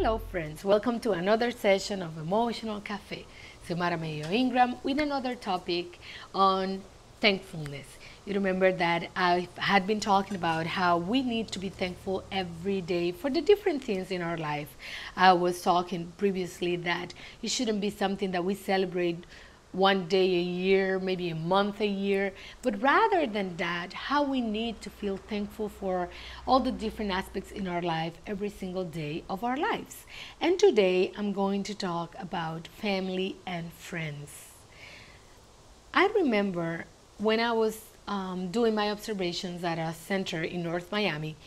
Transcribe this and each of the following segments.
Hello, friends. Welcome to another session of Emotional Cafe. Soy Mara Mayo Ingram with another topic on thankfulness. You remember that I had been talking about how we need to be thankful every day for the different things in our life. I was talking previously that it shouldn't be something that we celebrate one day a year, maybe a month a year, but rather than that, how we need to feel thankful for all the different aspects in our life every single day of our lives. And today I'm going to talk about family and friends. I remember when I was doing my observations at a center in North Miami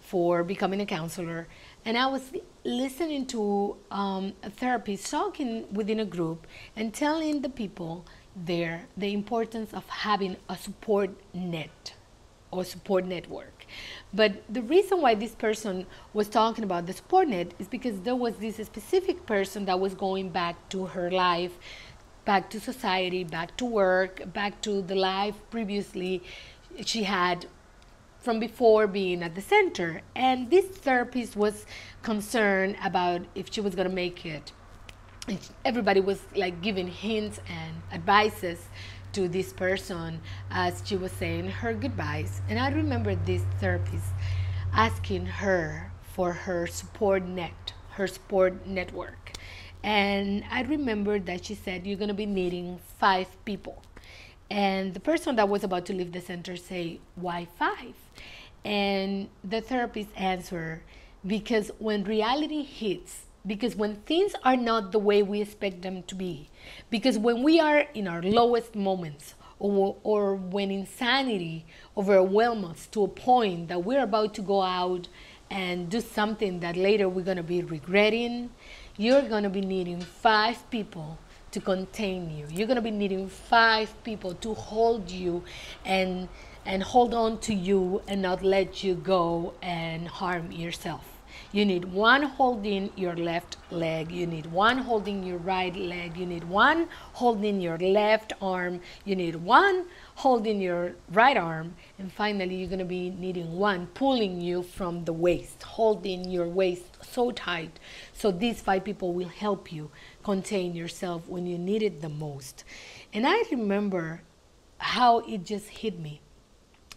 for becoming a counselor, and I was listening to a therapist talking within a group and telling the people there the importance of having a support net or support network. But the reason why this person was talking about the support net is because there was this specific person that was going back to her life, back to society, back to work, back to the life previously she had from before being at the center. And this therapist was concerned about if she was going to make it. And everybody was like giving hints and advices to this person as she was saying her goodbyes. And I remember this therapist asking her for her support net, her support network. And I remember that she said, you're going to be needing 5 people. And the person that was about to leave the center say, why 5? And the therapist answered, because when reality hits, because when things are not the way we expect them to be, because when we are in our lowest moments, or when insanity overwhelms us to a point that we're about to go out and do something that later we're going to be regretting, you're going to be needing 5 people to contain you. You're going to be needing 5 people to hold you and hold on to you and not let you go and harm yourself. You need one holding your left leg. You need one holding your right leg. You need one holding your left arm. You need one holding your right arm. And finally, you're going to be needing one pulling you from the waist, holding your waist so tight. So these 5 people will help you contain yourself when you need it the most. And I remember how it just hit me.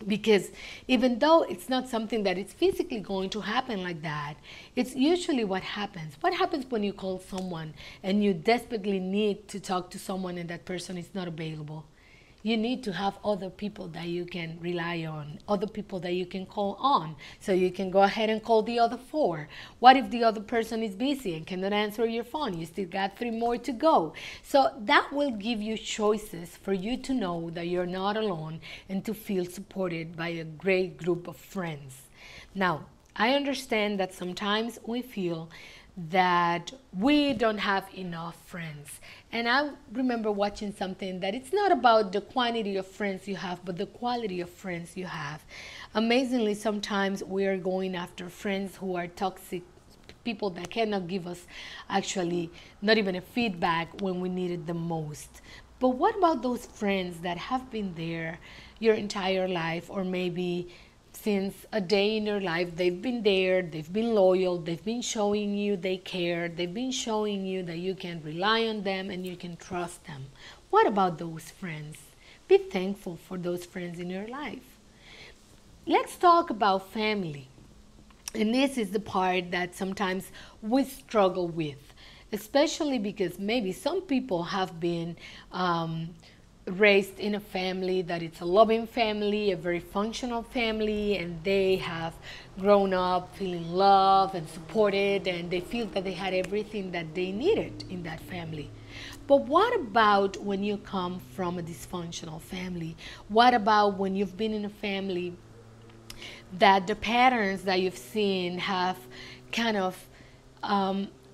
Because even though it's not something that is physically going to happen like that, it's usually what happens. What happens when you call someone and you desperately need to talk to someone and that person is not available? You need to have other people that you can rely on, other people that you can call on. So you can go ahead and call the other 4. What if the other person is busy and cannot answer your phone? You still got 3 more to go. So that will give you choices for you to know that you're not alone and to feel supported by a great group of friends. Now, I understand that sometimes we feel that we don't have enough friends. And I remember watching something that it's not about the quantity of friends you have, but the quality of friends you have. Amazingly, sometimes we are going after friends who are toxic, people that cannot give us actually not even a feedback when we need it the most. But what about those friends that have been there your entire life, or maybe since a day in your life, they've been there, they've been loyal, they've been showing you they care, they've been showing you that you can rely on them and you can trust them. What about those friends? Be thankful for those friends in your life. Let's talk about family. And this is the part that sometimes we struggle with, especially because maybe some people have been raised in a family that it's a loving family, a very functional family, and they have grown up feeling loved and supported, and they feel that they had everything that they needed in that family. But what about when you come from a dysfunctional family? What about when you've been in a family that the patterns that you've seen have kind of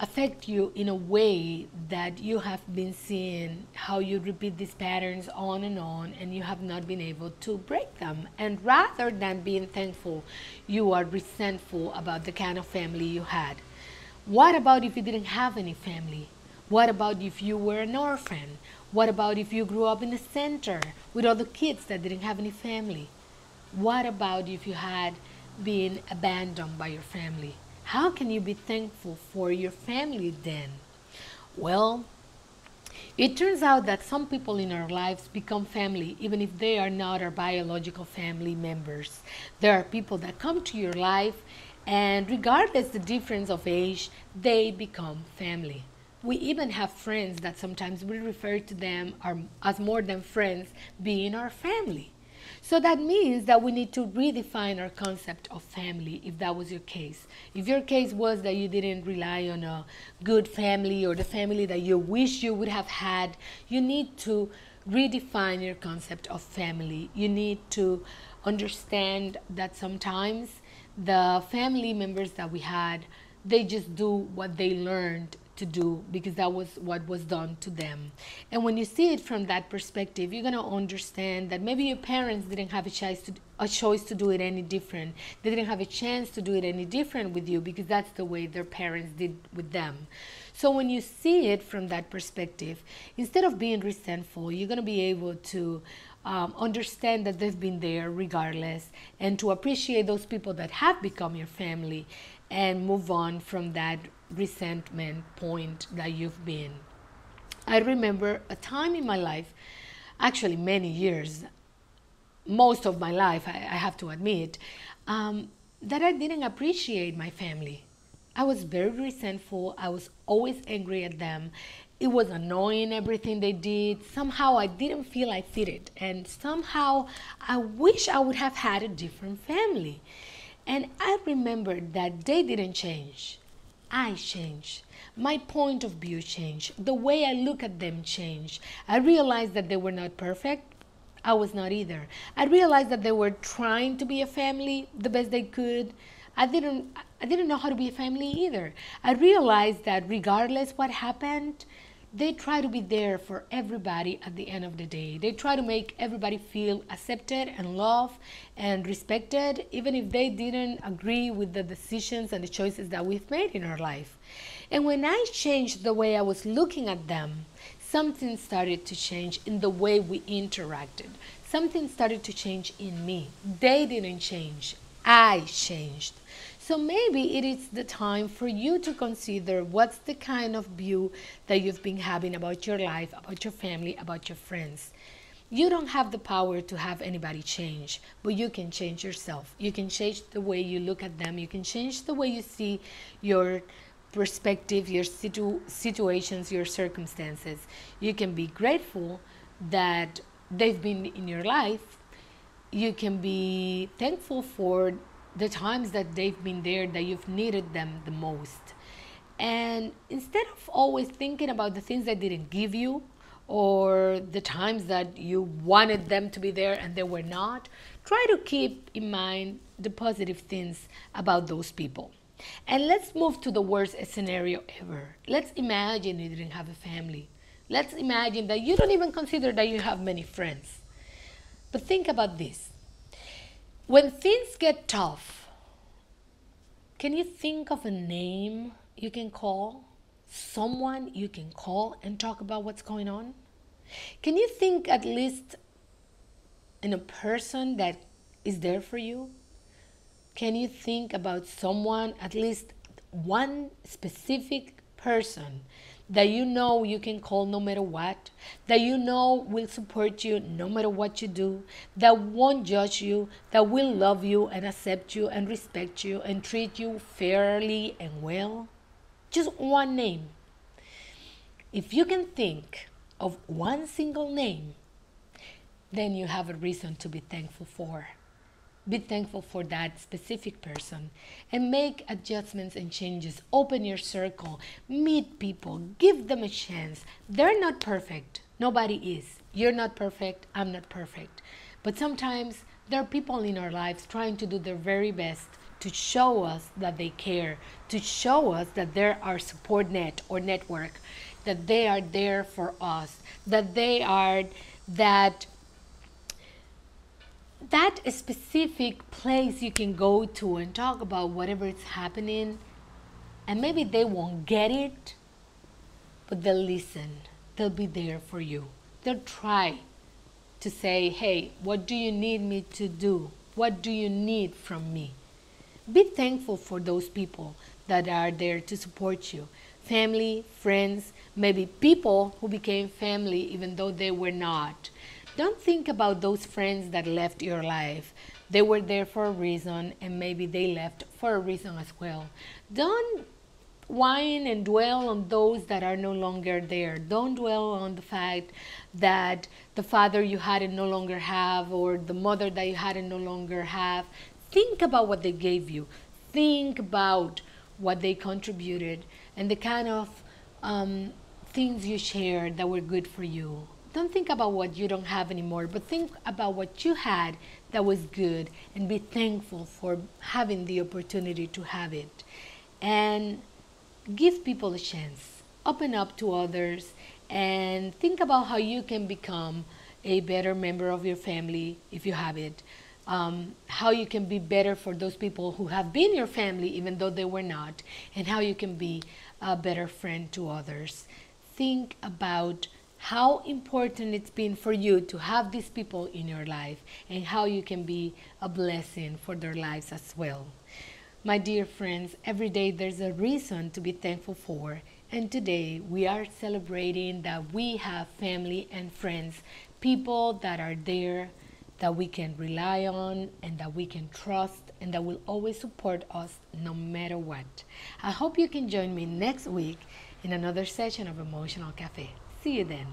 affect you in a way that you have been seeing how you repeat these patterns on and you have not been able to break them. And rather than being thankful, you are resentful about the kind of family you had. What about if you didn't have any family? What about if you were an orphan? What about if you grew up in a center with other kids that didn't have any family? What about if you had been abandoned by your family? How can you be thankful for your family then? Well, it turns out that some people in our lives become family even if they are not our biological family members. There are people that come to your life and regardless the difference of age, they become family. We even have friends that sometimes we refer to them as more than friends being our family. So that means that we need to redefine our concept of family if that was your case. If your case was that you didn't rely on a good family or the family that you wish you would have had, you need to redefine your concept of family. You need to understand that sometimes the family members that we had, they just do what they learned to do because that was what was done to them. And when you see it from that perspective, you're going to understand that maybe your parents didn't have a choice to do it any different. They didn't have a chance to do it any different with you because that's the way their parents did with them. So when you see it from that perspective, instead of being resentful, you're going to be able to understand that they've been there regardless and to appreciate those people that have become your family and move on from that resentment point that you've been. I remember a time in my life, actually many years, most of my life, I have to admit, that I didn't appreciate my family. I was very resentful. I was always angry at them. It was annoying everything they did. Somehow I didn't feel I fitted. And somehow I wish I would have had a different family. And I remembered that they didn't change. I changed. My point of view changed. The way I look at them changed. I realized that they were not perfect. I was not either. I realized that they were trying to be a family the best they could. I didn't know how to be a family either. I realized that regardless what happened, they try to be there for everybody at the end of the day. They try to make everybody feel accepted and loved and respected, even if they didn't agree with the decisions and the choices that we've made in our life. And when I changed the way I was looking at them, something started to change in the way we interacted. Something started to change in me. They didn't change. I changed. So maybe it is the time for you to consider what's the kind of view that you've been having about your life, about your family, about your friends. You don't have the power to have anybody change, but you can change yourself. You can change the way you look at them. You can change the way you see your perspective, your situations, your circumstances. You can be grateful that they've been in your life. You can be thankful for the times that they've been there that you've needed them the most. And instead of always thinking about the things they didn't give you or the times that you wanted them to be there and they were not, try to keep in mind the positive things about those people. And let's move to the worst scenario ever. Let's imagine you didn't have a family. Let's imagine that you don't even consider that you have many friends. But think about this. When things get tough, can you think of a name you can call? Someone you can call and talk about what's going on? Can you think at least in a person that is there for you? Can you think about someone, at least one specific person that you know you can call no matter what, that you know will support you no matter what you do, that won't judge you, that will love you and accept you and respect you and treat you fairly and well? Just one name. If you can think of one single name, then you have a reason to be thankful for. Be thankful for that specific person and make adjustments and changes. Open your circle, meet people, give them a chance. They're not perfect. Nobody is. You're not perfect. I'm not perfect. But sometimes there are people in our lives trying to do their very best to show us that they care, to show us that they're our support net or network, that they are there for us, that they are that specific place you can go to and talk about whatever is happening. And maybe they won't get it, but they'll listen. They'll be there for you. They'll try to say, hey, what do you need me to do? What do you need from me? Be thankful for those people that are there to support you. Family, friends, maybe people who became family even though they were not. Don't think about those friends that left your life. They were there for a reason, and maybe they left for a reason as well. Don't whine and dwell on those that are no longer there. Don't dwell on the fact that the father you had and no longer have, or the mother that you had and no longer have. Think about what they gave you. Think about what they contributed and the kind of things you shared that were good for you. Don't think about what you don't have anymore, but think about what you had that was good and be thankful for having the opportunity to have it. And give people a chance. Open up to others and think about how you can become a better member of your family if you have it. How you can be better for those people who have been your family even though they were not, and how you can be a better friend to others. Think about how important it's been for you to have these people in your life and how you can be a blessing for their lives as well. My dear friends, every day there's a reason to be thankful for, and today we are celebrating that we have family and friends, people that are there that we can rely on and that we can trust and that will always support us no matter what. I hope you can join me next week in another session of Emotional Cafe. See you then.